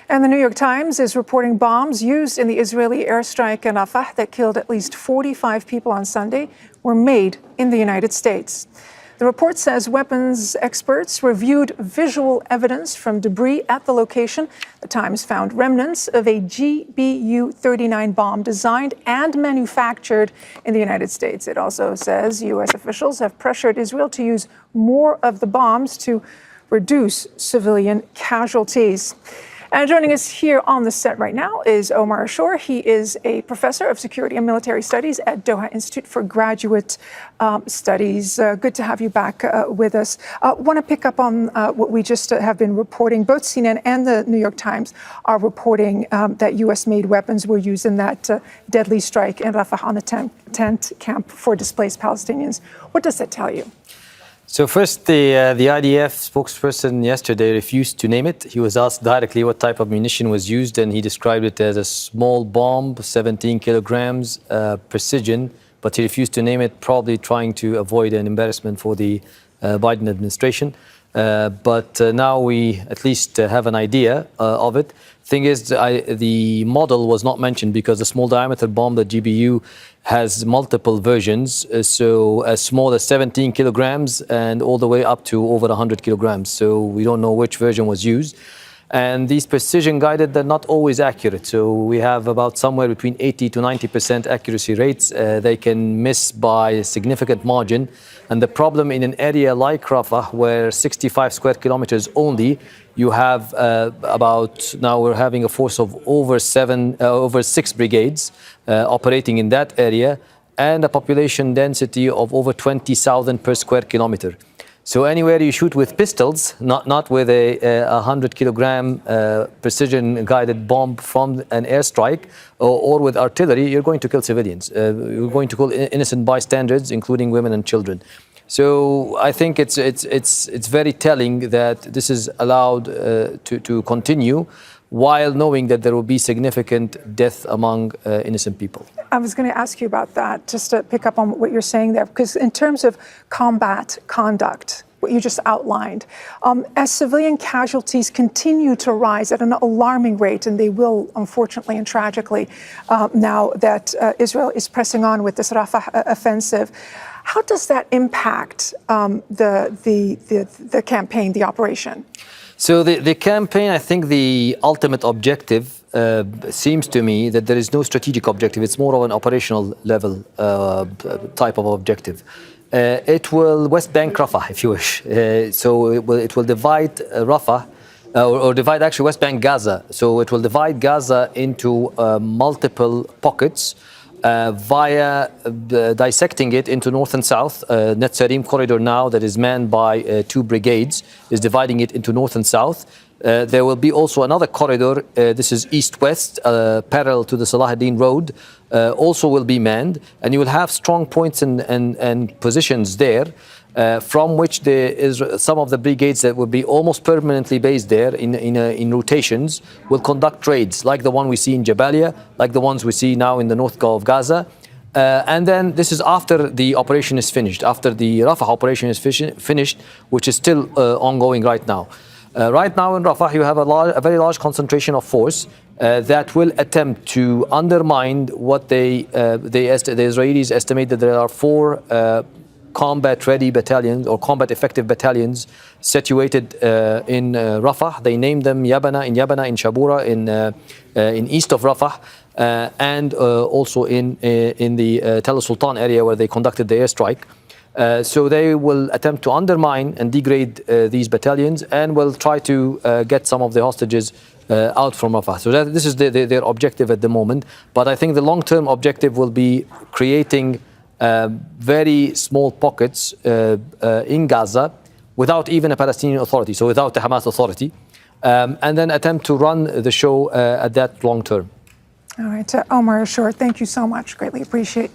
And the New York Times is reporting bombs used in the Israeli airstrike in Rafah that killed at least 45 people on Sunday were made in the United States. The report says weapons experts reviewed visual evidence from debris at the location. The Times found remnants of a GBU-39 bomb designed and manufactured in the United States. It also says U.S. officials have pressured Israel to use more of the bombs to reduce civilian casualties. And joining us here on the set right now is Omar Ashour. He is a professor of security and military studies at Doha Institute for Graduate Studies. Good to have you back with us. Want to pick up on what we just have been reporting. Both CNN and the New York Times are reporting that U.S.-made weapons were used in that deadly strike in Rafah on a tent camp for displaced Palestinians. What does that tell you? So first, the IDF spokesperson yesterday refused to name it. He was asked directly what type of munition was used, and he described it as a small bomb, 17 kilograms, precision, but he refused to name it, probably trying to avoid an embarrassment for the Biden administration. But now we at least have an idea of it. Thing is, the model was not mentioned because the small diameter bomb, the GBU, has multiple versions. So as small as 17 kilograms and all the way up to over 100 kilograms. So we don't know which version was used. And these precision guided, they're not always accurate. So we have about somewhere between 80 to 90% accuracy rates. They can miss by a significant margin. And the problem in an area like Rafah, where 65 square kilometers only, you have now we're having a force of over 6 brigades operating in that area, and a population density of over 20,000 per square kilometer. So anywhere you shoot with pistols, not with a 100-kilogram precision-guided bomb from an airstrike, or with artillery, you're going to kill civilians. You're going to kill innocent bystanders, including women and children. So I think it's very telling that this is allowed to continue, while knowing that there will be significant death among innocent people. I was going to ask you about that, just to pick up on what you're saying there, because in terms of combat conduct, what you just outlined, as civilian casualties continue to rise at an alarming rate, and they will, unfortunately and tragically, now that Israel is pressing on with this Rafah offensive, how does that impact the campaign, the operation? So the campaign, I think the ultimate objective seems to me that there is no strategic objective. It's more of an operational level type of objective. It will West Bank Rafah, if you wish. So it will divide Rafah, or divide actually West Bank Gaza. So it will divide Gaza into multiple pockets via dissecting it into north and south. Netzarim corridor now that is manned by 2 brigades is dividing it into north and south. There will be also another corridor, this is east-west, parallel to the Salah ad-Din road, also will be manned, and you will have strong points and positions there, from which there is some of the brigades that will be almost permanently based there in rotations will conduct raids, like the one we see in Jabalia, like the ones we see now in the North Gulf of Gaza. And then this is after the operation is finished, after the Rafah operation is finished, which is still ongoing right now. Right now in Rafah, you have a very large concentration of force that will attempt to undermine what the Israelis estimate that there are 4 combat-ready battalions or combat-effective battalions situated in Rafah. They named them Yabana, in Shabura, in east of Rafah, and also in the Tel al-Sultan area where they conducted the airstrike. So they will attempt to undermine and degrade these battalions, and will try to get some of the hostages out from Rafah. So this is their objective at the moment. But I think the long-term objective will be creating very small pockets in Gaza without even a Palestinian authority, so without the Hamas authority, and then attempt to run the show at that long term. All right, Omar Ashour, thank you so much. Greatly appreciate